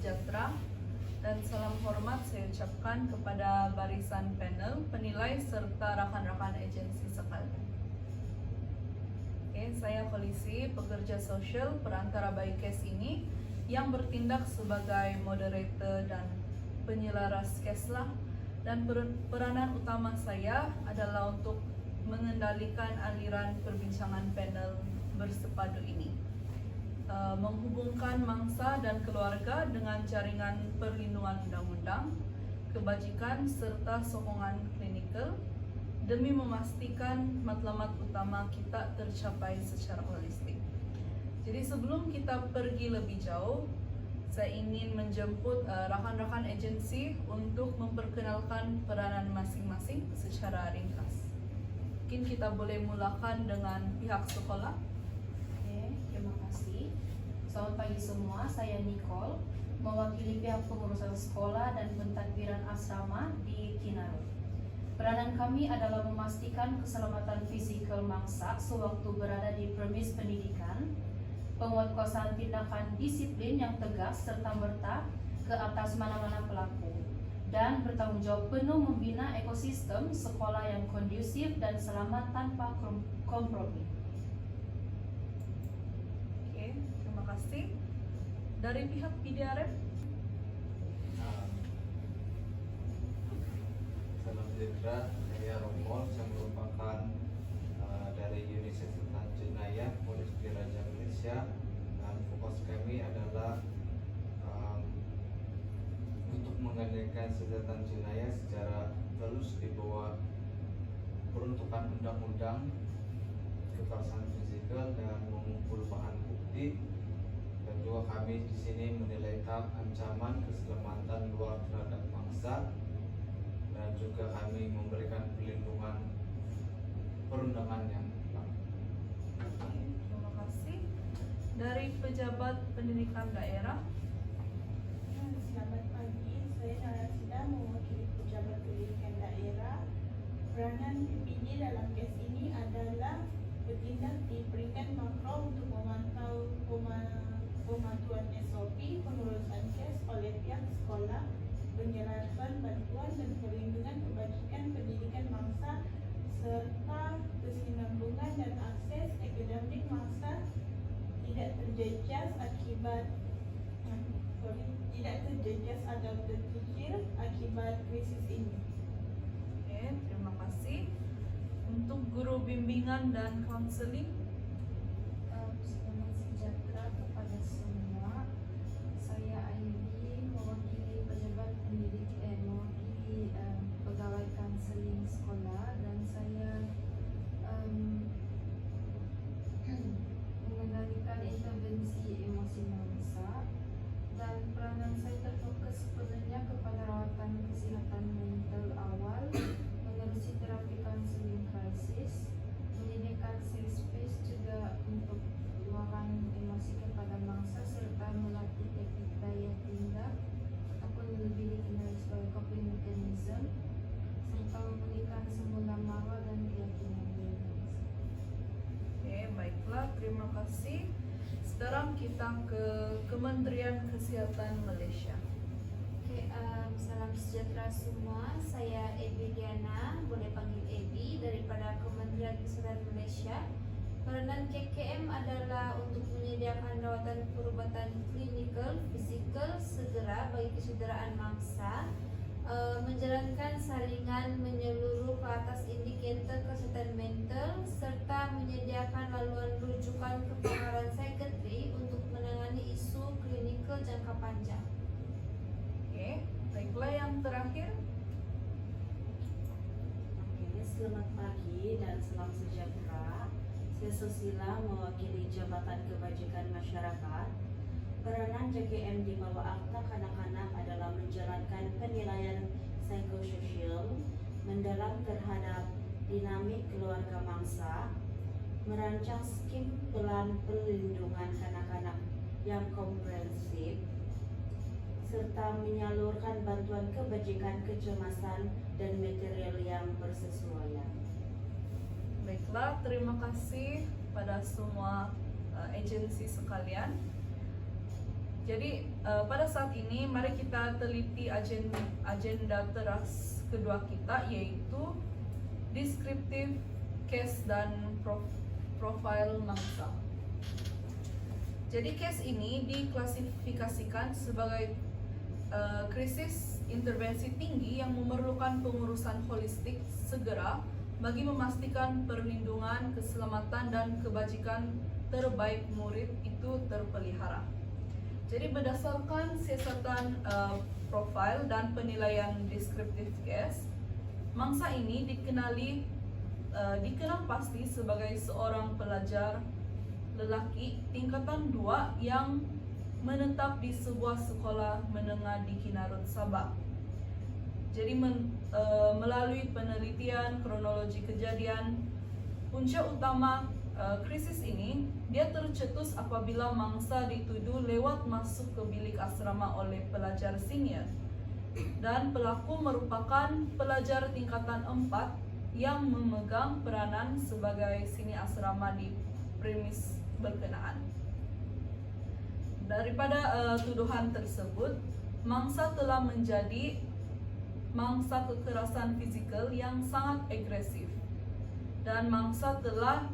sejahtera dan salam hormat saya ucapkan kepada barisan panel, penilai serta rakan-rakan agensi sekalian. Saya Felici, pekerja sosial perantara ByCase ini yang bertindak sebagai moderator dan penyelaras keslah, dan peranan utama saya adalah untuk mengendalikan aliran perbincangan panel bersepadu ini. Menghubungkan mangsa dan keluarga dengan jaringan perlindungan undang-undang, kebajikan serta sokongan klinikal demi memastikan matlamat utama kita tercapai secara holistik. Jadi sebelum kita pergi lebih jauh, saya ingin menjemput rakan-rakan agensi untuk memperkenalkan peranan masing-masing secara ringkas. Mungkin kita boleh mulakan dengan pihak sekolah. Terima kasih. Selamat pagi semua, saya Nicole, mewakili pihak pengurusan sekolah dan pentadbiran asrama di Kinarut. Peranan kami adalah memastikan keselamatan fisikal mangsa sewaktu berada di premis pendidikan, penguatkuasaan tindakan disiplin yang tegas serta merta ke atas mana-mana pelaku, dan bertanggung jawab penuh membina ekosistem sekolah yang kondusif dan selamat tanpa kompromi. Terima kasih. Dari pihak PDRM? Salam sejahtera, saya Rombol, saya merupakan dari Universitas Tanjunaya, Universiti Raja Malaysia, dan fokus kami adalah untuk mengendalikan kesehatan Tanjunaya secara terus di bawah peruntukan undang-undang kekerasan fisikal dan mengumpul bahan bukti. Dan juga kami di sini menilai ancaman keselamatan luar terhadap bangsa, dan juga kami memberikan perlindungan perundangan yang Terima kasih. Dari pejabat pendidikan daerah? Selamat pagi, saya Narasida mewakili pejabat pendidikan daerah. Peranan PPD dalam kes ini adalah bertindak di peringkat makro untuk memantau pematuhan SOP, pengurusan kes oleh pihak sekolah, penyelarasan bantuan dan perlindungan kebajikan pendidikan mangsa serta kesinambungan dan akses akademik mangsa tidak terjejas atau tercicir akibat krisis ini. Terima kasih. Untuk guru bimbingan dan konseling? Selamat sejahtera kepada semua. Saya Aibi, mewakili pejabat mewakili pegawai konseling sekolah, dan saya mengendalikan intervensi emosi mangsa, dan peranan saya terfokus sepenuhnya kepada rawatan kesihatan mental awal, mengurusi terapi konseling krisis, menyediakan safe space juga untuk luahan emosi kepada mangsa, serta melatih teknik daya tindak ataupun lebih dikenal sebagai coping mechanism, serta memulihkan semula marwah dan keyakinan diri mangsa. Baiklah, terima kasih. Sekarang kita ke Kementerian Kesehatan Malaysia. Salam sejahtera semua. Saya Ebi Diana, boleh panggil Ebi, daripada Kementerian Kesehatan Malaysia. Peranan KKM adalah untuk menyediakan rawatan perubatan klinikal, fisikal segera bagi kesejahteraan mangsa, menjalankan saringan menyeluruh ke atas indikator kesehatan mental, serta menyediakan laluan rujukan kepakaran psikiatri untuk menangani isu klinikal jangka panjang. Baiklah, yang terakhir. Selamat pagi dan salam sejahtera. Saya Susila, mewakili Jabatan Kebajikan Masyarakat. Peranan JKM di bawah Akta Kanak-kanak adalah menjalankan penilaian psikososial mendalam terhadap dinamik keluarga mangsa, merancang skim pelan perlindungan kanak-kanak yang komprehensif, serta menyalurkan bantuan kebajikan kecemasan dan material yang bersesuaian. Baiklah, terima kasih pada semua agensi sekalian. Jadi pada saat ini mari kita teliti agenda teras kedua kita, yaitu descriptive case dan profile mangsa. Jadi case ini diklasifikasikan sebagai krisis intervensi tinggi yang memerlukan pengurusan holistik segera bagi memastikan perlindungan, keselamatan, dan kebajikan terbaik murid itu terpelihara. Jadi berdasarkan siasatan profil dan penilaian descriptive case, mangsa ini dikenal pasti sebagai seorang pelajar lelaki tingkatan 2 yang menetap di sebuah sekolah menengah di Kinarut, Sabah. Jadi melalui penelitian kronologi kejadian, punca utama krisis ini dia tercetus apabila mangsa dituduh lewat masuk ke bilik asrama oleh pelajar senior, dan pelaku merupakan pelajar tingkatan 4 yang memegang peranan sebagai seni asrama di premis berkenaan. Daripada tuduhan tersebut, mangsa telah menjadi mangsa kekerasan fisikal yang sangat agresif, dan mangsa telah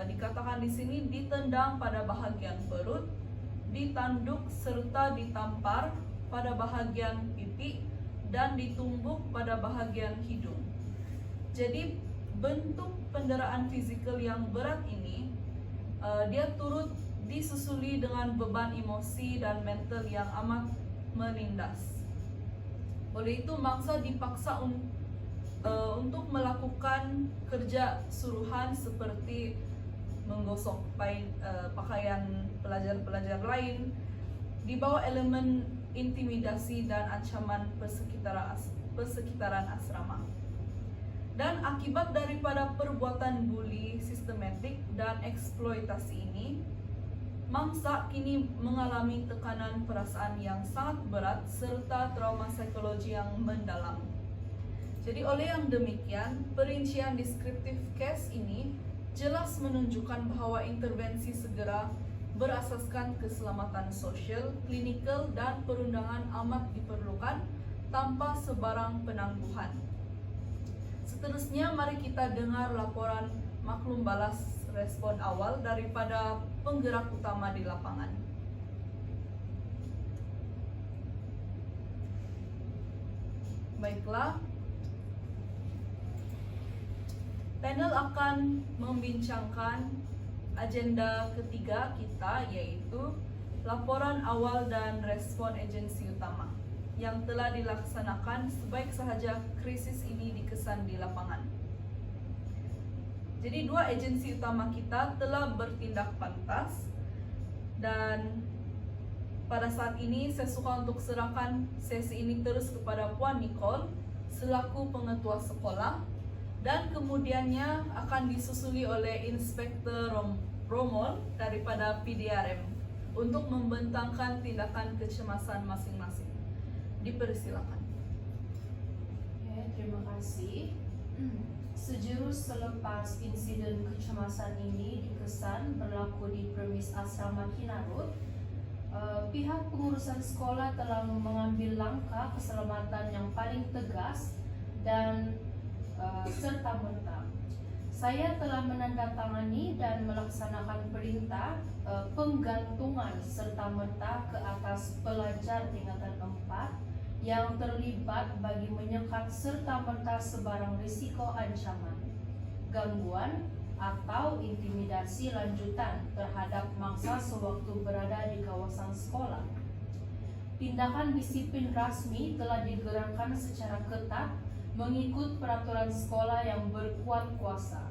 dikatakan di sini ditendang pada bahagian perut, ditanduk serta ditampar pada bahagian pipi, dan ditumbuk pada bahagian hidung. Jadi bentuk penderaan fisikal yang berat ini dia turut disusuli dengan beban emosi dan mental yang amat menindas. Oleh itu mangsa dipaksa untuk melakukan kerja suruhan seperti menggosok pakaian pelajar-pelajar lain, di bawah elemen intimidasi dan ancaman persekitaran asrama. Dan akibat daripada perbuatan bully sistematik dan eksploitasi ini, mangsa kini mengalami tekanan perasaan yang sangat berat serta trauma psikologi yang mendalam. Jadi oleh yang demikian, perincian descriptive case ini jelas menunjukkan bahwa intervensi segera berasaskan keselamatan sosial, klinikal, dan perundangan amat diperlukan tanpa sebarang penangguhan. Seterusnya mari kita dengar laporan maklum balas respon awal daripada penggerak utama di lapangan. Baiklah, panel akan membincangkan agenda ketiga kita, yaitu laporan awal dan respon agensi utama yang telah dilaksanakan sebaik sahaja krisis ini dikesan di lapangan. Jadi dua agensi utama kita telah bertindak pantas, dan pada saat ini saya suka untuk serahkan sesi ini terus kepada Puan Nicole selaku pengetua sekolah, dan kemudiannya akan disusuli oleh Inspektur Romol daripada PDRM untuk membentangkan tindakan kecemasan masing-masing. Dipersilakan. Oke, terima kasih. Sejurus selepas insiden kecemasan ini dikesan berlaku di premis asrama Kinarut, pihak pengurusan sekolah telah mengambil langkah keselamatan yang paling tegas dan serta-merta. Saya telah menandatangani dan melaksanakan perintah penggantungan serta-merta ke atas pelajar tingkatan 4 yang terlibat bagi menyekat serta-merta sebarang risiko ancaman, gangguan, atau intimidasi lanjutan terhadap mangsa sewaktu berada di kawasan sekolah. Tindakan disiplin rasmi telah digerakkan secara ketat mengikut peraturan sekolah yang berkuat kuasa.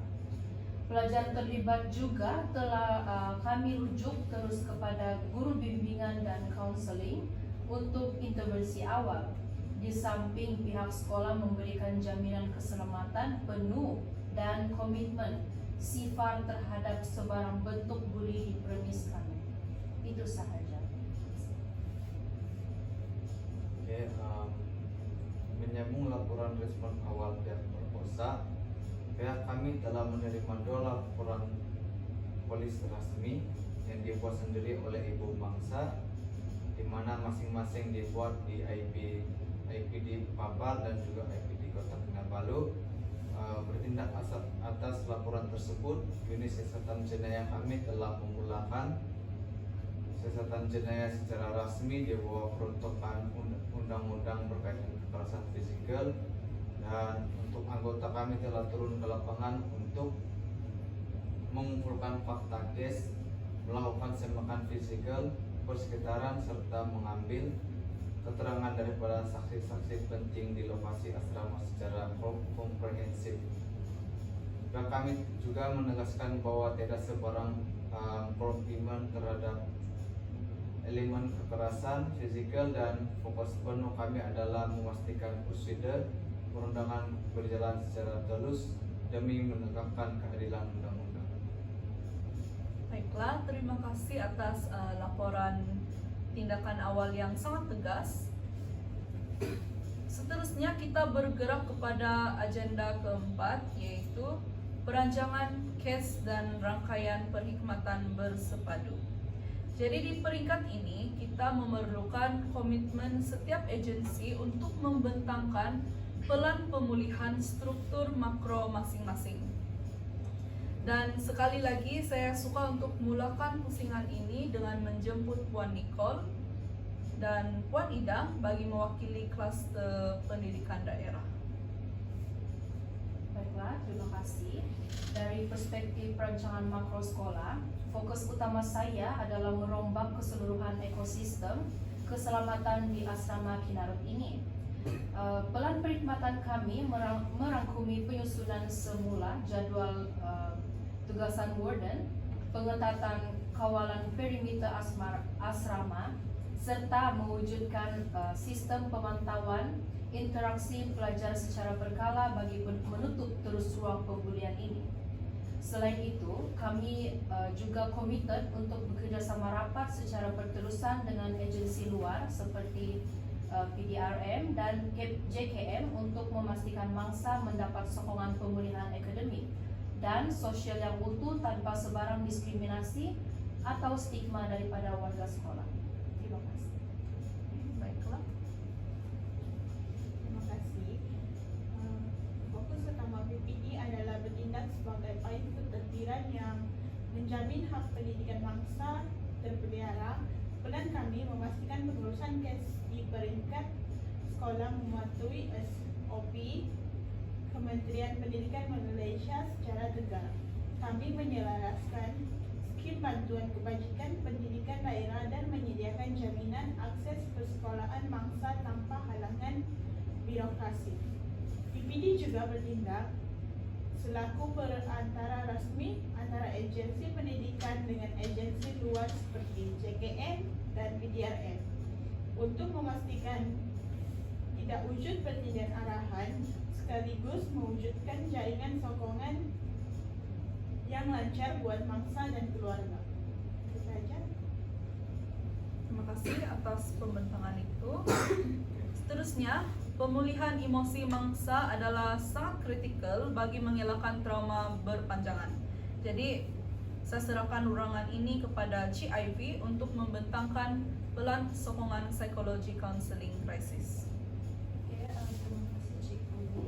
Pelajar terlibat juga telah kami rujuk terus kepada guru bimbingan dan kaunseling untuk intervensi awal, di samping pihak sekolah memberikan jaminan keselamatan penuh dan komitmen sifar terhadap sebarang bentuk bully di premis kami. Itu sahaja. Oke, menyambung laporan respon awal pihak perkosa, pihak kami telah menerima 2 laporan polis resmi yang dibuat sendiri oleh ibu mangsa di mana masing-masing dibuat di IPD Papar dan juga IPD Kota Kinabalu. Bertindak atas laporan tersebut, unit siasatan jenayah kami telah memulakan siasatan jenayah secara rasmi di bawah peruntukan undang-undang berkaitan kekerasan fisikal, dan untuk anggota kami telah turun ke lapangan untuk mengumpulkan fakta case, melakukan semakan fisikal, persekitaran, serta mengambil keterangan daripada saksi-saksi penting di lokasi asrama secara komprehensif. Dan kami juga menegaskan bahwa tidak sebarang komplimen terhadap elemen kekerasan fisikal, dan fokus penuh kami adalah memastikan prosedur perundangan berjalan secara tulus demi menegakkan keadilan undang-undang. Baiklah, terima kasih atas laporan tindakan awal yang sangat tegas. Seterusnya kita bergerak kepada agenda keempat, yaitu perancangan case dan rangkaian perkhidmatan bersepadu. Jadi di peringkat ini kita memerlukan komitmen setiap agensi untuk membentangkan pelan pemulihan struktur makro masing-masing. Dan sekali lagi saya suka untuk mulakan pusingan ini dengan menjemput Puan Nicole dan Puan Ida bagi mewakili klaster pendidikan daerah. Baiklah, terima kasih. Dari perspektif perancangan makro sekolah, fokus utama saya adalah merombak keseluruhan ekosistem keselamatan di asrama Kinarut ini. Pelan perkhidmatan kami merangkumi penyusunan semula jadwal tugasan warden, pengetatan kawalan perimeter asrama, serta mewujudkan sistem pemantauan interaksi pelajar secara berkala bagi menutup terus ruang pembulian ini. Selain itu, kami juga komited untuk bekerjasama rapat secara berterusan dengan agensi luar seperti PDRM dan JKM untuk memastikan mangsa mendapat sokongan pemulihan akademik dan sosial yang utuh tanpa sebarang diskriminasi atau stigma daripada warga sekolah. Terima kasih. Baiklah. Terima kasih. Fokus utama PPD adalah bertindak sebagai payung ketertiban yang menjamin hak pendidikan bangsa terpelihara. Pelan kami memastikan pengurusan kes di peringkat sekolah mematuhi SOP Kementerian Pendidikan Malaysia secara tegas. Kami menyelaraskan skim bantuan kebajikan pendidikan daerah dan menyediakan jaminan akses persekolahan mangsa tanpa halangan birokrasi. PPD juga bertindak selaku perantara rasmi antara agensi pendidikan dengan agensi luar seperti JKM dan PDRM untuk memastikan tidak wujud pertindakan arahan sekaligus mewujudkan jaringan sokongan yang lancar buat mangsa dan keluarga. Itu saja. Terima kasih atas pembentangan itu. Seterusnya, pemulihan emosi mangsa adalah sangat kritikal bagi mengelakkan trauma berpanjangan. Jadi, saya serahkan urangan ini kepada Cik Ivy untuk membentangkan pelan sokongan psikologi counseling krisis. Terima kasih Cik Ivy.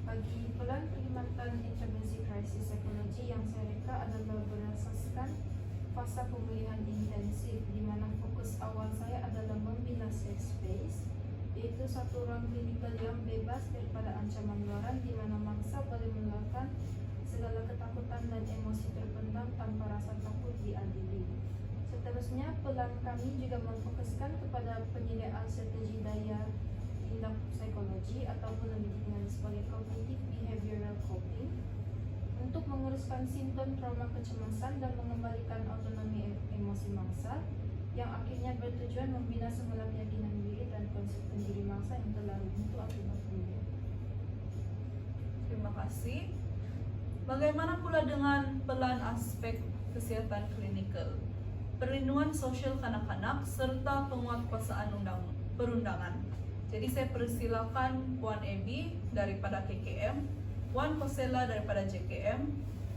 Bagi pelan perkhidmatan intervensi krisis psikologi yang saya reka adalah berasaskan fasa pemulihan intensif, di mana fokus awal saya adalah membina safe space, yaitu satu ruang klinikal yang bebas daripada ancaman luaran, di mana mangsa boleh meluapkan segala ketakutan dan emosi terpendam tanpa rasa takut diadili. Seterusnya, pelan kami juga memfokuskan kepada penyediaan strategi daya tindak psikologi ataupun lebih dikenal sebagai cognitive behavioral coping untuk menguruskan simptom trauma kecemasan dan mengembalikan autonomi emosi mangsa, yang akhirnya bertujuan membina semula keyakinan diri dan konsep diri mangsa yang telah runtuh akibat pembulian. Terima kasih. Bagaimana pula dengan pelan aspek kesehatan klinikal, perlindungan sosial kanak-kanak, serta penguatkuasaan perundangan? Jadi saya persilakan Puan Ebi daripada KKM, Puan Kosela daripada JKM,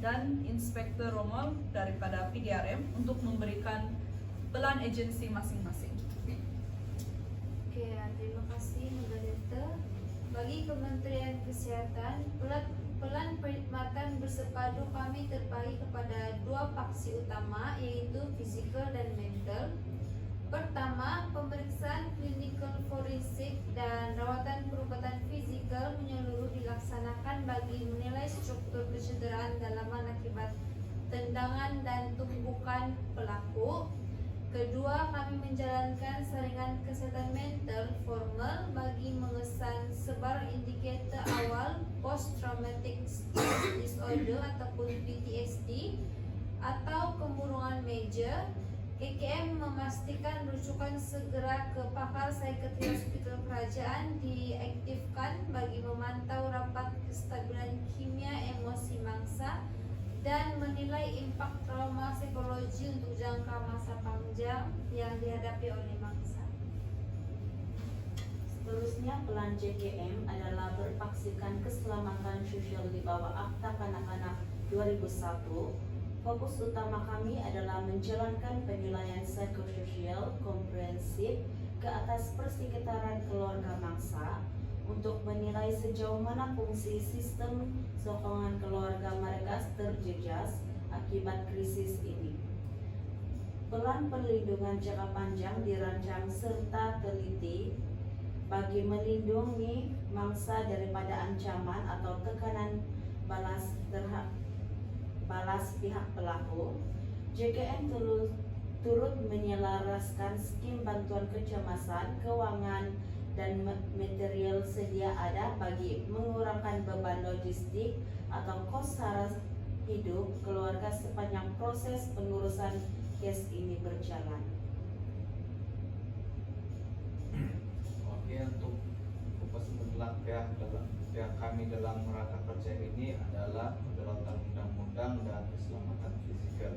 dan Inspektur Romol daripada PDRM untuk memberikan pelan agensi masing-masing. terima kasih Moderator. Bagi Kementerian Kesehatan, pelan perkhidmatan bersepadu kami terbagi kepada dua faksi utama, yaitu fisikal dan mental. Pertama, pemeriksaan klinikal forensik dan rawatan perubatan fisikal menyeluruh dilaksanakan bagi menilai struktur kecederaan dalaman akibat tendangan dan tumpukan pelaku. Kedua, kami menjalankan saringan kesehatan mental formal bagi mengesan sebar indikator awal post traumatic stress disorder ataupun PTSD atau kemurungan major. KKM memastikan rujukan segera ke pakar psikiatri hospital kerajaan diaktifkan bagi memantau rapat kestabilan kimia emosi mangsa dan menilai impak trauma psikologi untuk jangka masa panjang yang dihadapi oleh mangsa. Seterusnya, peran JKM adalah berpaksikan keselamatan sosial di bawah Akta Kanak-Kanak 2001. Fokus utama kami adalah menjalankan penilaian psikososial komprehensif ke atas persekitaran keluarga mangsa untuk menilai sejauh mana fungsi sistem sokongan keluarga mereka terjejas akibat krisis ini. Pelan perlindungan jangka panjang dirancang serta teliti bagi melindungi mangsa daripada ancaman atau tekanan balas pihak pelaku. JKM turut menyelaraskan skim bantuan kecemasan, keuangan, dan material sedia ada bagi mengurangkan beban logistik atau kos sara hidup keluarga sepanjang proses pengurusan kes ini berjalan. Oke, untuk fokus mutlak pihak kami dalam rangka kerja ini adalah menjalankan undang-undang dan keselamatan fisikal.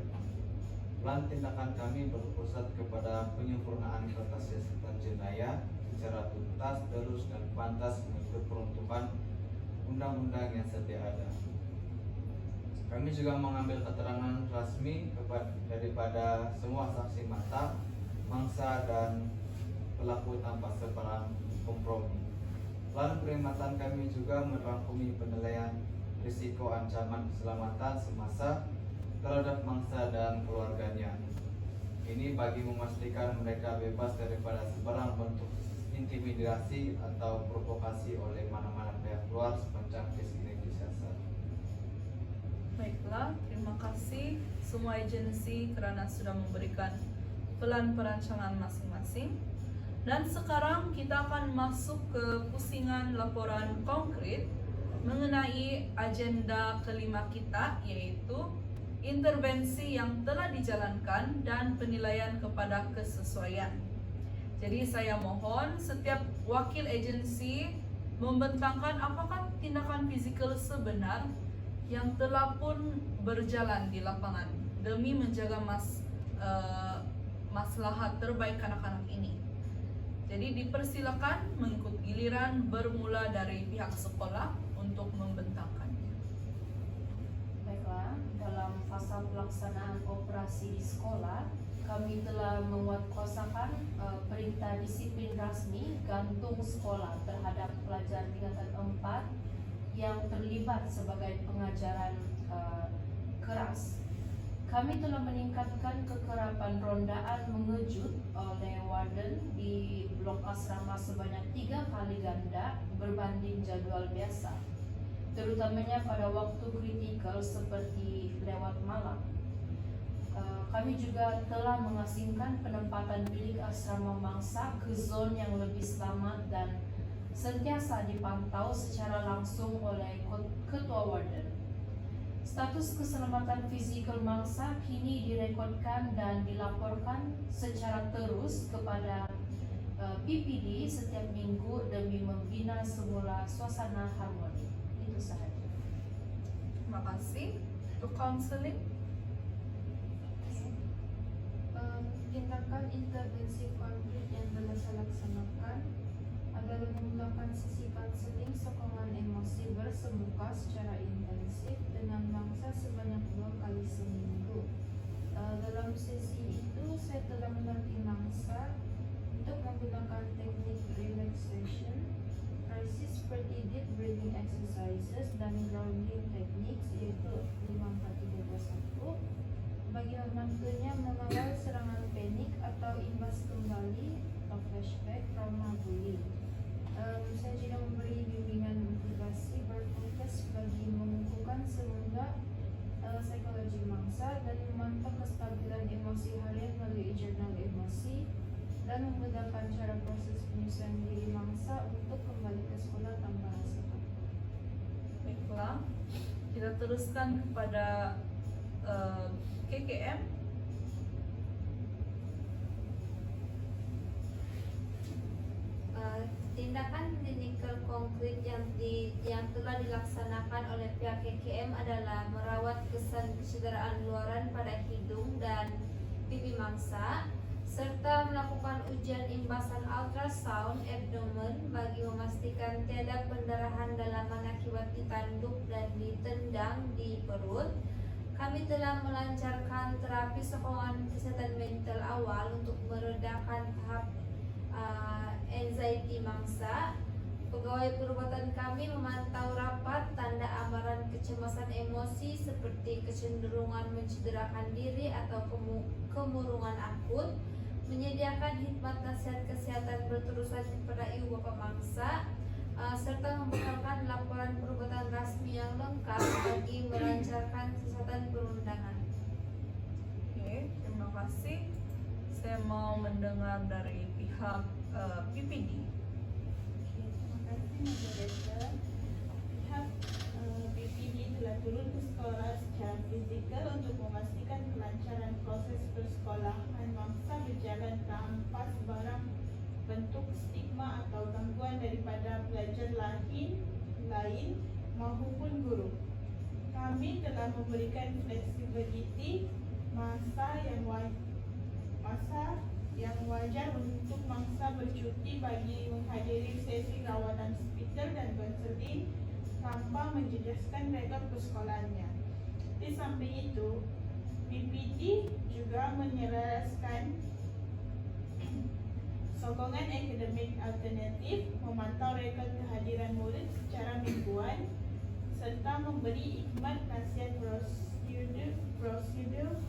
Plan tindakan kami berpusat kepada penyempurnaan kertas siasatan jenayah secara tuntas, terus dan pantas mengikut peruntukan undang-undang yang sedia ada. Kami juga mengambil keterangan resmi daripada semua saksi mata, mangsa dan pelaku tanpa sebarang kompromi. Plan perkhidmatan kami juga merangkumi penilaian risiko ancaman keselamatan semasa terhadap mangsa dan keluarganya. Ini bagi memastikan mereka bebas daripada sebarang bentuk intimidasi atau provokasi oleh mana-mana pihak luar sepanjang kes ini disiasat. Baiklah, terima kasih semua agensi kerana sudah memberikan pelan perancangan masing-masing. Dan sekarang kita akan masuk ke pusingan laporan konkret mengenai agenda kelima kita, yaitu intervensi yang telah dijalankan dan penilaian kepada kesesuaian. Jadi saya mohon setiap wakil agensi membentangkan apakah tindakan fizikal sebenar yang telah pun berjalan di lapangan demi menjaga maslahat terbaik anak-anak ini. Jadi dipersilakan mengikut giliran bermula dari pihak sekolah untuk membentangkannya. Baiklah, dalam fasa pelaksanaan operasi di sekolah, kami telah menguatkuasakan perintah disiplin rasmi gantung sekolah terhadap pelajar tingkatan 4 yang terlibat sebagai pengajaran keras. Kami telah meningkatkan kekerapan rondaan mengejut oleh warden di blok asrama sebanyak 3 kali ganda berbanding jadual biasa, terutamanya pada waktu kritikal seperti lewat malam. Kami juga telah mengasingkan penempatan bilik asrama mangsa ke zon yang lebih selamat dan sentiasa dipantau secara langsung oleh ketua warden. Status keselamatan fizikal mangsa kini direkodkan dan dilaporkan secara terus kepada PPD setiap minggu demi membina semula suasana harmoni. Itu sahaja. Terima kasih. Untuk counseling, Tindakan intervensi konflik yang telah saya laksanakan adalah memulakan sesi konseling sokongan emosi bersemuka secara intensif dengan mangsa sebanyak 2 kali seminggu. Dalam sesi itu saya telah melatih mangsa untuk menggunakan teknik relax drilling exercises dan grounding techniques yaitu 54321. Bagi membantunya mengawal serangan panik atau imbas kembali atau flashback trauma bullying. Saya juga memberi bimbingan motivasi berfokus bagi mengukuhkan semangat psikologi mangsa dan memantau kestabilan emosi harian melalui jurnal emosi dan memudahkan cara proses penyesuaian diri mangsa untuk kembali ke sekolah tanpa rasa takut. Baiklah, kita teruskan kepada KKM. Tindakan klinikal konkret yang telah dilaksanakan oleh pihak KKM adalah merawat kesan kecederaan luaran pada hidung dan pipi mangsa, serta melakukan ujian imbasan ultrasound abdomen bagi memastikan tiada pendarahan dalaman akibat ditanduk dan ditendang di perut. Kami telah melancarkan terapi sokongan kesehatan mental awal untuk meredakan tahap anxiety mangsa. Pegawai perubatan kami memantau rapat tanda amaran kecemasan emosi seperti kecenderungan mencederakan diri atau kemurungan akut, menyediakan khidmat nasihat kesehatan berterusan kepada ibu bapa mangsa, serta membekalkan laporan perubatan rasmi yang lengkap bagi melancarkan kesehatan perundangan. Oke, terima kasih. Saya mau mendengar dari pihak PPD. Terima kasih moderator. Pihak PPD telah turun ke sekolah secara fizikal untuk memastikan kelancaran proses persekolahan mangsa berjalan tanpa sebarang bentuk stigma atau gangguan daripada pelajar lain maupun guru. Kami telah memberikan fleksibiliti masa yang wajar untuk mangsa bercuti bagi menghadiri sesi rawatan hospital dan konseling tanpa menjejaskan rekod persekolahannya. Di samping itu, PPD juga menyelaraskan sokongan akademik alternatif, memantau rekod kehadiran murid secara mingguan, serta memberi khidmat nasihat prosedur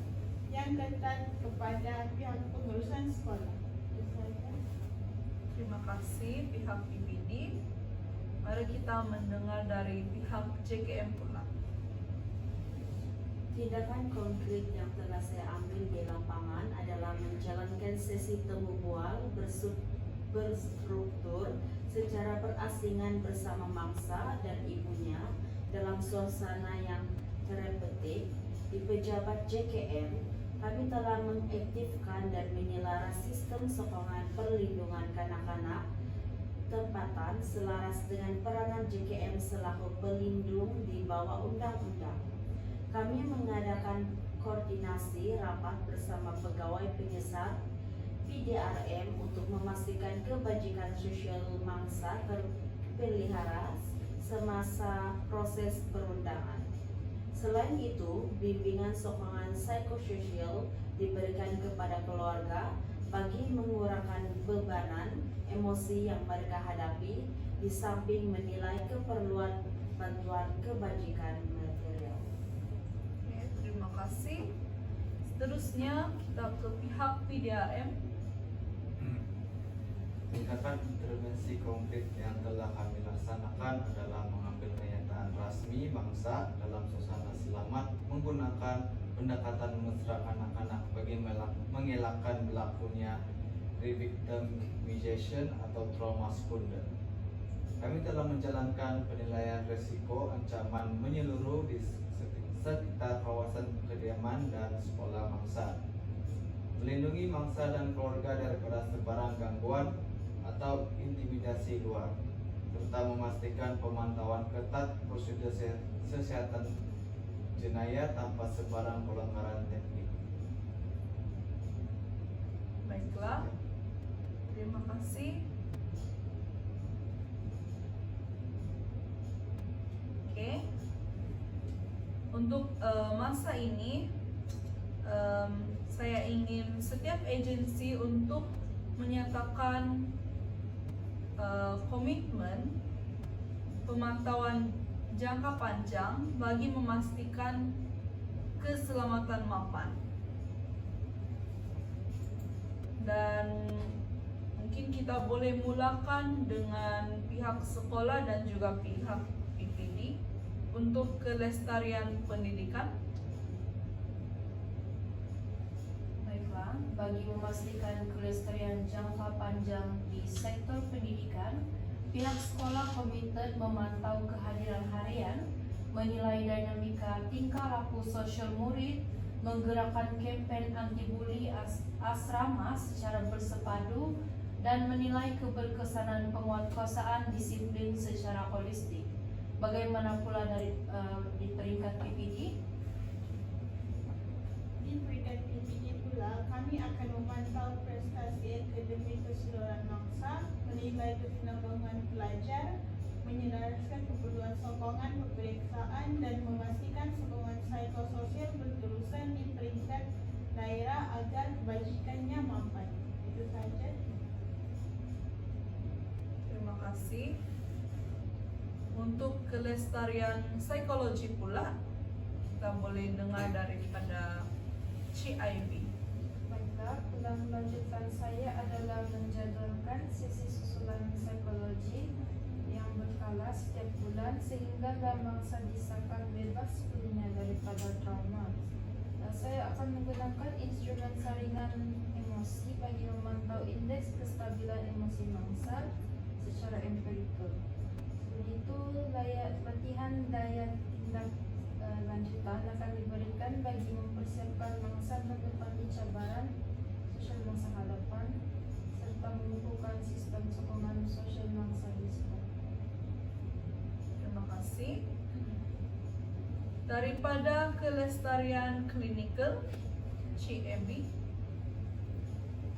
yang ketat kepada pihak pengurusan sekolah. Terima kasih pihak PPD. Mari kita mendengar dari pihak JKM pula. Tindakan konkret yang telah saya ambil di lapangan adalah menjalankan sesi temu bual berstruktur secara berasingan bersama mangsa dan ibunya dalam suasana yang terapeutik. Di pejabat JKM, kami telah mengaktifkan dan menyelaras sistem sokongan perlindungan kanak-kanak tempatan selaras dengan peranan JKM selaku pelindung di bawah undang-undang. Kami mengadakan koordinasi rapat bersama pegawai penyesat PDRM untuk memastikan kebajikan sosial mangsa terpelihara semasa proses perundangan. Selain itu, bimbingan sokongan psikososial diberikan kepada keluarga bagi mengurangkan bebanan emosi yang mereka hadapi, di samping menilai keperluan bantuan kebajikan material. Oke, terima kasih. Seterusnya kita ke pihak PDRM. Tindakan intervensi konkret yang telah kami laksanakan adalah mengambil pernyataan rasmi bangsa dalam suasana selamat, menggunakan pendekatan mesra anak-anak bagi mengelakkan berlakunya revictimization atau trauma secondary. Kami telah menjalankan penilaian risiko ancaman menyeluruh di sekitar kawasan kediaman dan sekolah mangsa, melindungi mangsa dan keluarga daripada sebarang gangguan atau intimidasi luar, serta memastikan pemantauan ketat prosedur kesehatan jenayah tanpa sebarang pelanggaran teknik. Baiklah, terima kasih. Oke, untuk masa ini saya ingin setiap agensi untuk menyatakan komitmen pemantauan jangka panjang bagi memastikan keselamatan mapan. Dan mungkin kita boleh mulakan dengan pihak sekolah dan juga pihak PPD untuk kelestarian pendidikan. Baiklah, bagi memastikan kelestarian jangka panjang di sektor pendidikan, pihak sekolah komited memantau kehadiran harian, menilai dinamika tingkah laku sosial murid, menggerakkan kempen anti-bully asrama secara bersepadu, dan menilai keberkesanan penguatkuasaan disiplin secara holistik. Bagaimana pula di peringkat PPD? Di peringkat PPD pula, kami akan memantau prestasi akademik keseluruhan bangsa, menilai kesinambungan pelajar, menyelaraskan keperluan sokongan peperiksaan, dan memastikan sokongan psikososial berterusan di peringkat daerah agar kebajikannya mampan. Itu saja. Terima kasih. Untuk kelestarian psikologi pula, kita boleh dengar daripada CIB. Baiklah, ulang lanjutan saya adalah menjadwalkan sesi susulan psikologi yang berkala setiap bulan sehingga bangsa disahkan bebas sepenuhnya daripada trauma. Saya akan menggunakan instrumen saringan emosi bagi memantau indeks kestabilan emosi bangsa secara empirikal. Selain itu, latihan daya tindak lanjutan akan diberikan bagi mempersiapkan bangsa menghadapi cabaran sosial masa hadapan serta menumbuhkan sistem sokongan sosial bangsa di sekolah. Terima kasih. Daripada kelestarian klinikal, CAB.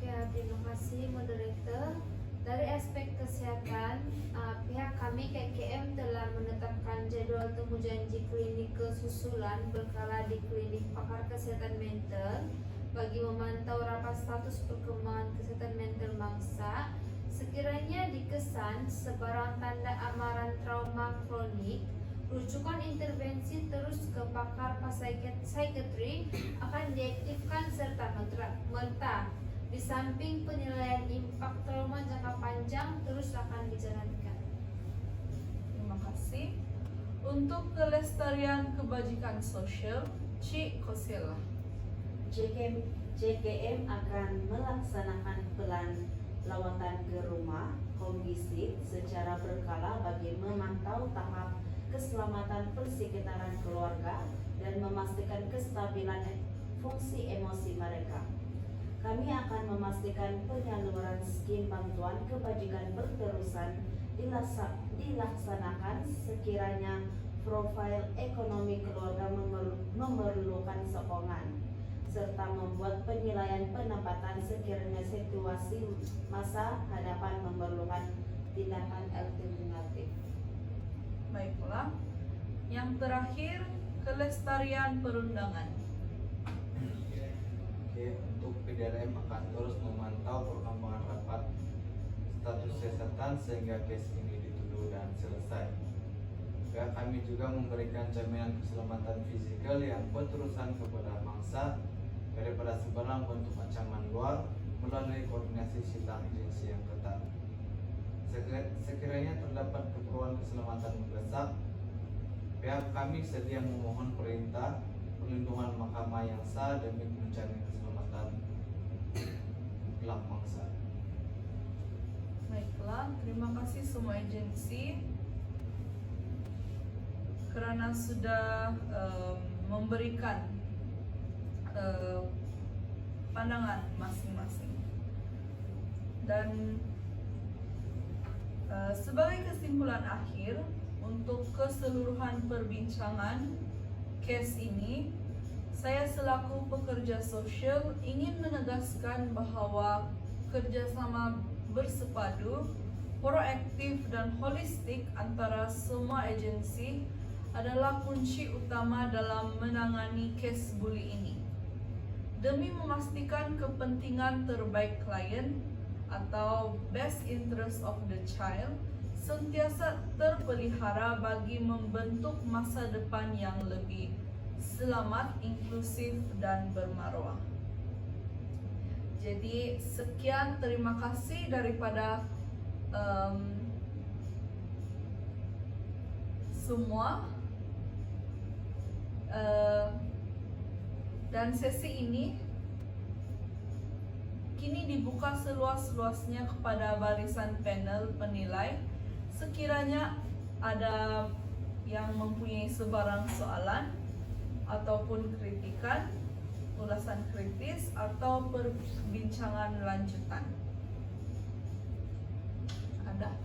Ya, terima kasih moderator. Dari aspek kesehatan, pihak kami KKM telah menetapkan jadwal temu janji klinikal susulan berkala di klinik pakar kesehatan mental bagi memantau rapat status perkembangan kesehatan mental bangsa. Sekiranya dikesan sebarang tanda amaran trauma kronik, rujukan intervensi terus ke pakar psikiatri akan diaktifkan serta merta. Di samping penilaian impak trauma jangka panjang terus akan dijalankan. Terima kasih. Untuk kelestarian kebajikan sosial, Cik Kosela. JKM akan melaksanakan plan lawatan ke rumah home visit secara berkala bagi memantau tahap keselamatan persekitaran keluarga dan memastikan kestabilan fungsi emosi mereka. Kami akan memastikan penyaluran skim bantuan kebajikan berterusan dilaksanakan sekiranya profil ekonomi keluarga memerlukan sokongan, serta membuat penilaian pendapatan sekiranya situasi masa hadapan memerlukan tindakan alternatif. Baiklah. Yang terakhir, kelestarian perundangan. Oke, untuk PDLM akan terus memantau perkembangan rapat status kesehatan sehingga case ini dituduh dan selesai. Ya, kami juga memberikan jaminan keselamatan fisikal yang berterusan kepada bangsa daripada sebarang bentuk ancaman luar melalui koordinasi sidang agensi yang ketat. Sekiranya terdapat keperluan keselamatan mendesak, pihak kami sedia memohon perintah perlindungan mahkamah yang sah demi menjamin keselamatan gelap bangsa. Baiklah, terima kasih semua agensi kerana sudah memberikan pandangan masing-masing. Dan sebagai kesimpulan akhir untuk keseluruhan perbincangan kes ini, saya selaku pekerja sosial ingin menegaskan bahawa kerjasama bersepadu, proaktif dan holistik antara semua agensi adalah kunci utama dalam menangani kes buli ini. Demi memastikan kepentingan terbaik klien atau best interest of the child, sentiasa terpelihara bagi membentuk masa depan yang lebih selamat, inklusif, dan bermaruah. Jadi sekian, terima kasih daripada semua. Dan sesi ini kini dibuka seluas-luasnya kepada barisan panel penilai. Sekiranya ada yang mempunyai sebarang soalan ataupun kritikan, ulasan kritis atau perbincangan lanjutan. Ada?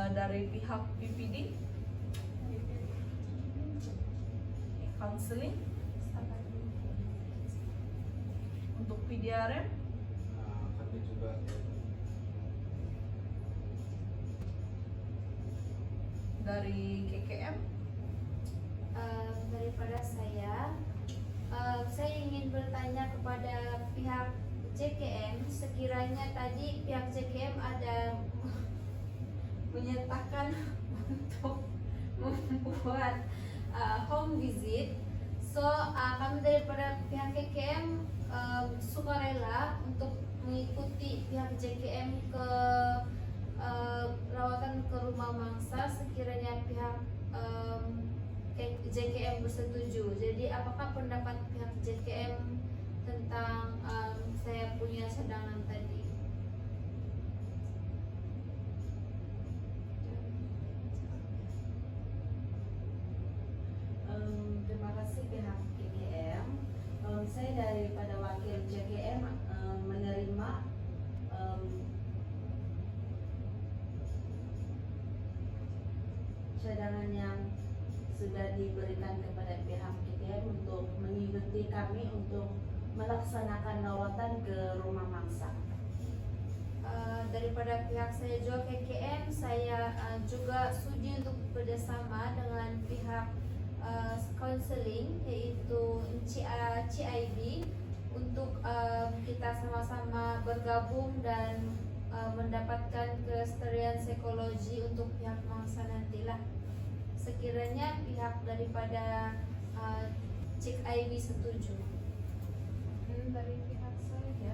Dari pihak PPD, counseling, untuk PDRM, Kami juga dari KKM, Daripada saya ingin bertanya kepada pihak JKM, sekiranya tadi pihak JKM ada menyatakan untuk membuat home visit, so kami daripada pihak KKM sukarela untuk mengikuti pihak JKM ke rawatan ke rumah mangsa sekiranya pihak JKM bersetuju. Jadi apakah pendapat pihak JKM tentang saya punya cadangan tadi? Terima kasih pihak JKM. Saya daripada wakil JKM menerima cadangan yang sudah diberikan kepada pihak JKM untuk mengikuti kami untuk melaksanakan lawatan ke rumah mangsa. Daripada pihak saya juga KKM, saya juga sudi untuk bekerjasama dengan pihak counseling yaitu CIB untuk kita sama-sama bergabung dan mendapatkan kesejahteraan psikologi untuk pihak mangsa nantilah. Sekiranya pihak daripada CIB setuju. Dari pihak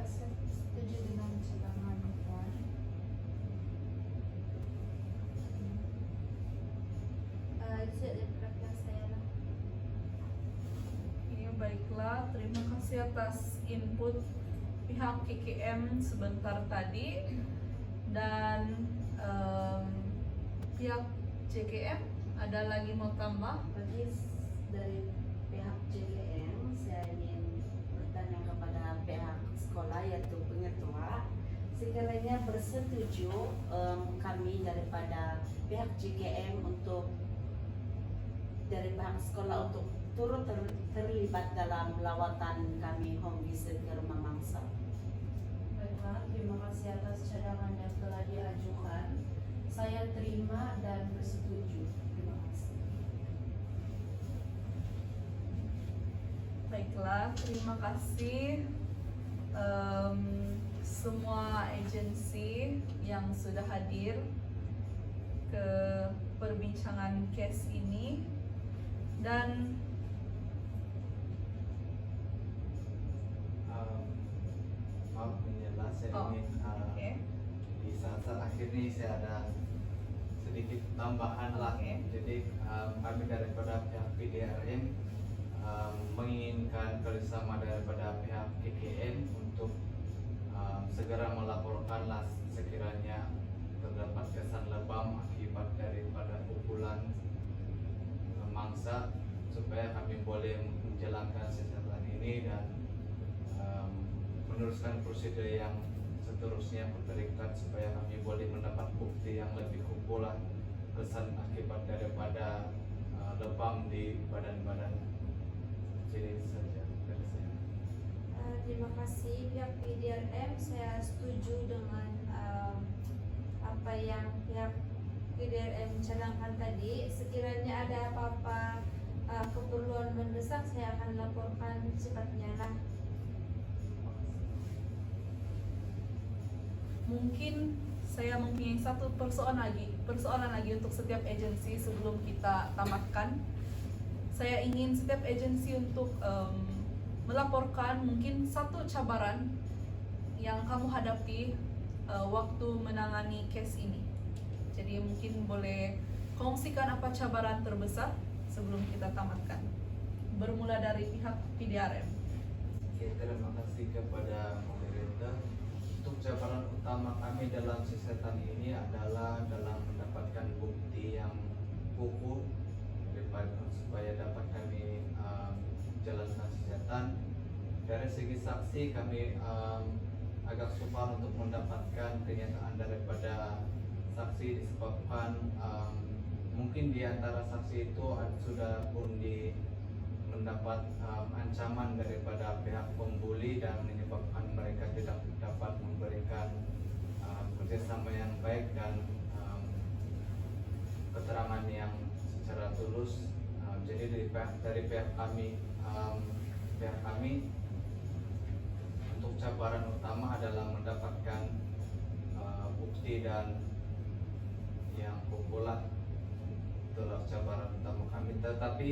saya setuju dengan cadangan Puan. Itu daripada pihak saya lah. ya baiklah, terima kasih atas input pihak KKM sebentar tadi. Dan pihak JKM ada lagi mau tambah? Bagi dari pihak JKM, saya ingin bertanya kepada pihak sekolah yaitu pengetua, sekiranya bersetuju kami daripada pihak JKM untuk dari pihak sekolah untuk turut terlibat dalam lawatan kami home visit ke rumah mangsa. Baiklah, terima kasih atas cadangan yang telah diajukan. Saya terima dan bersetuju. Terima kasih. Baiklah, terima kasih semua agensi yang sudah hadir ke perbincangan case ini. Dan maaf menyela, saya ingin oke. di saat-saat akhir ini saya ada sedikit tambahan lah. Oke. Jadi kami daripada pihak PDRM menginginkan kerjasama daripada pihak KKN untuk segera melaporkanlah sekiranya terdapat kesan lebam akibat daripada pukulan mangsa, supaya kami boleh menjalankan siasatan ini dan meneruskan prosedur yang seterusnya terikat, supaya kami boleh mendapat bukti yang lebih kumpulan kesan akibat daripada lebam di badan-badan. Jadi itu saja dari saya. Terima kasih pihak PDRM, saya setuju dengan apa yang pihak PDRM canangkan tadi. Sekiranya ada apa-apa keperluan mendesak, saya akan laporkan cepatnya lah. mungkin saya mempunyai satu persoalan lagi untuk setiap agensi sebelum kita tamatkan. Saya ingin setiap agensi untuk melaporkan mungkin satu cabaran yang kamu hadapi waktu menangani case ini. Jadi mungkin boleh kongsikan apa cabaran terbesar sebelum kita tamatkan. Bermula dari pihak PDRM. Oke, terima kasih kepada moderator. Untuk cabaran utama kami dalam siasatan ini adalah dalam mendapatkan bukti yang kukuh supaya dapat kami jalankan siasatan. Dari segi saksi kami agak sukar untuk mendapatkan kenyataan daripada saksi disebabkan mungkin di antara saksi itu sudah pun mendapat ancaman daripada pihak pembuli dan menyebabkan mereka tidak dapat memberikan kerjasama yang baik dan keterangan yang secara tulus. Jadi dari pihak kami untuk cabaran utama adalah mendapatkan bukti dan yang populer. Itulah cabaran utama kami. Tetapi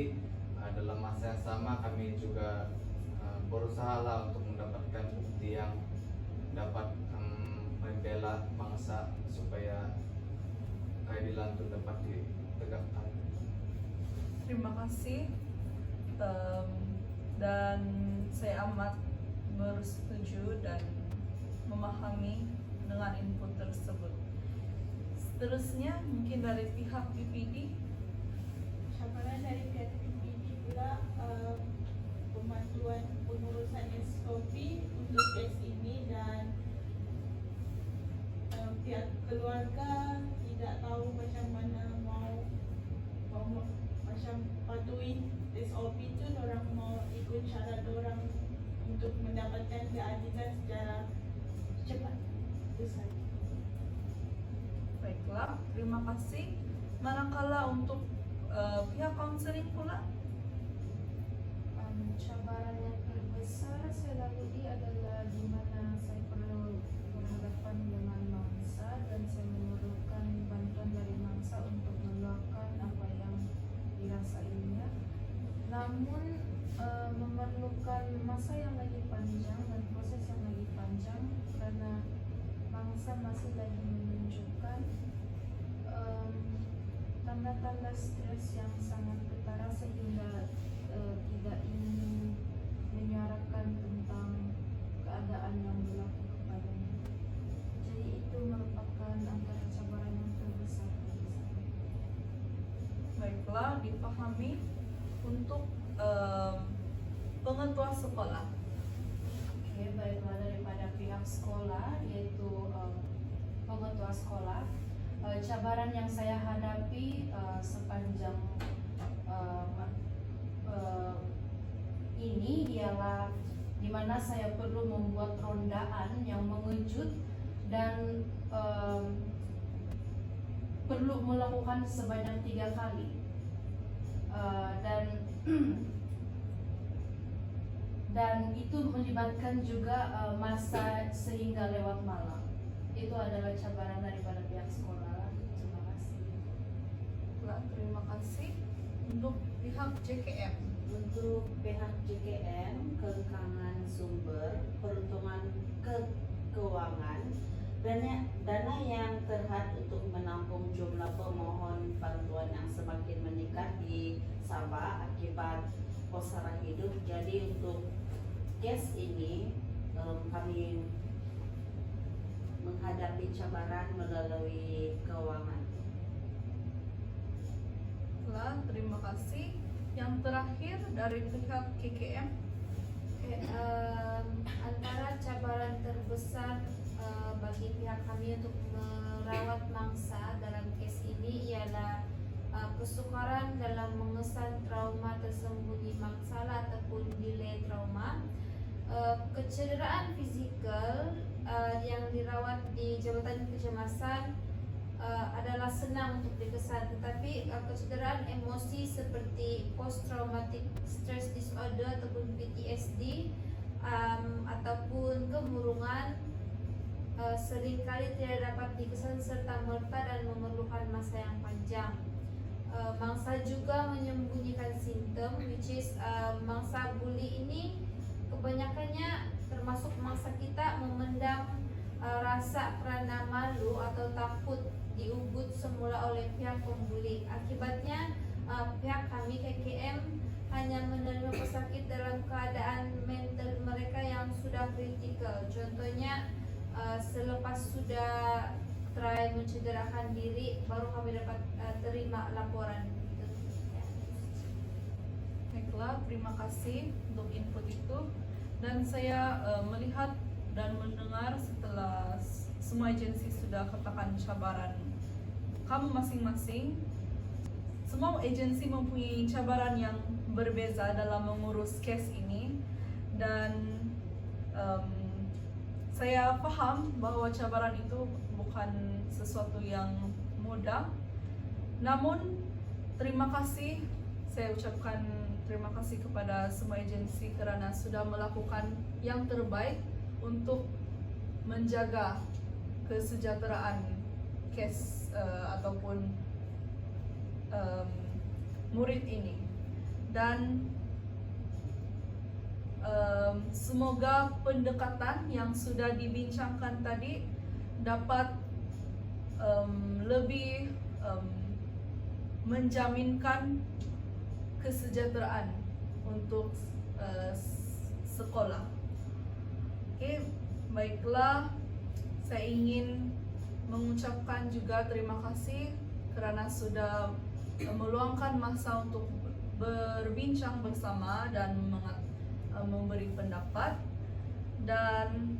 dalam masa yang sama kami juga berusaha lah untuk mendapatkan bukti yang dapat membela bangsa supaya keadilan itu dapat ditegakkan. Terima kasih. Dan saya amat bersetuju dan memahami dengan input tersebut. Seterusnya mungkin dari pihak PPD. Cabaran dari pihak PPD pula pemanduan pengurusan SOP untuk kes ini dan pihak keluarga tidak tahu macam mana mau macam patuhi SOP itu, orang mau ikut cara orang untuk mendapatkan keadilan secara cepat. Itu saja. Baiklah, terima kasih. Manakala untuk pihak konseling pula. Cabaran yang terbesar saya lalui adalah di mana saya perlu berhadapan dengan mangsa dan saya memerlukan bantuan dari mangsa untuk meluapkan apa yang dirasainya. Namun memerlukan masa yang lagi panjang dan proses yang lagi panjang karena mangsa masih lagi menunjukkan tanda-tanda stres yang sangat ketara sehingga tidak ingin menyuarakan tentang keadaan yang berlaku kepadanya. Jadi itu merupakan antara cabaran yang terbesar bagi saya. Baiklah, dipahami. Untuk pengetua sekolah. Oke, baiklah daripada pihak sekolah yaitu pengetua sekolah. Cabaran yang saya hadapi sepanjang ini ialah di mana saya perlu membuat rondaan yang mengejut dan perlu melakukan sebanyak 3 kali dan itu melibatkan juga masa sehingga lewat malam. Itu adalah cabaran daripada pihak sekolah. Terima kasih. Baiklah, terima kasih. Untuk pihak JKM. Untuk pihak JKM, kekangan sumber, peruntungan keuangan, dana yang terhad untuk menampung jumlah pemohon bantuan yang semakin meningkat di Sabah akibat kosara hidup. Jadi untuk case ini kami menghadapi cabaran melalui keuangan. Baiklah, terima kasih. Yang terakhir dari pihak KKM. Antara cabaran terbesar bagi pihak kami untuk merawat mangsa dalam kes ini ialah kesukaran dalam mengesan trauma tersembunyi masalah ataupun delay trauma. Kecederaan fizikal yang dirawat di Jabatan Kecemasan adalah senang untuk dikesan, tetapi kecederaan emosi seperti post traumatic stress disorder ataupun PTSD ataupun kemurungan seringkali tidak dapat dikesan serta-merta dan memerlukan masa yang panjang. Mangsa juga menyembunyikan simptom, which is mangsa bully ini kebanyakannya termasuk mangsa kita memendam rasa karena malu atau takut diugut semula oleh pihak pembuli. Akibatnya pihak kami KKM hanya menerima pesakit dalam keadaan mental mereka yang sudah kritikal. Contohnya selepas sudah try mencederakan diri baru kami dapat terima laporan gitu. Baiklah, terima kasih untuk input itu. Dan saya melihat dan mendengar setelah semua agensi sudah katakan cabaran kamu masing-masing. Semua agensi mempunyai cabaran yang berbeza dalam mengurus kes ini, dan saya paham bahwa cabaran itu bukan sesuatu yang mudah. Namun terima kasih, saya ucapkan terima kasih kepada semua agensi kerana sudah melakukan yang terbaik untuk menjaga kesejahteraan kes ataupun murid ini. Dan semoga pendekatan yang sudah dibincangkan tadi dapat lebih menjaminkan kesejahteraan untuk sekolah. Oke, baiklah, saya ingin mengucapkan juga terima kasih kerana sudah meluangkan masa untuk berbincang bersama dan memberi pendapat, dan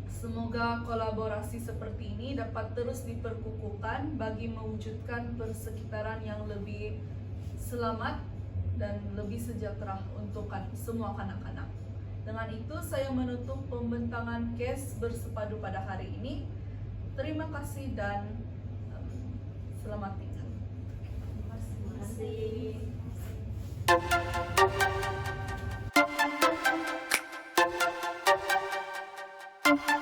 semoga kolaborasi seperti ini dapat terus diperkukuhkan bagi mewujudkan persekitaran yang lebih selamat dan lebih sejahtera untuk semua kanak-kanak. Dengan itu saya menutup pembentangan kes bersepadu pada hari ini. Terima kasih dan selamat tinggal. Terima kasih. Terima kasih.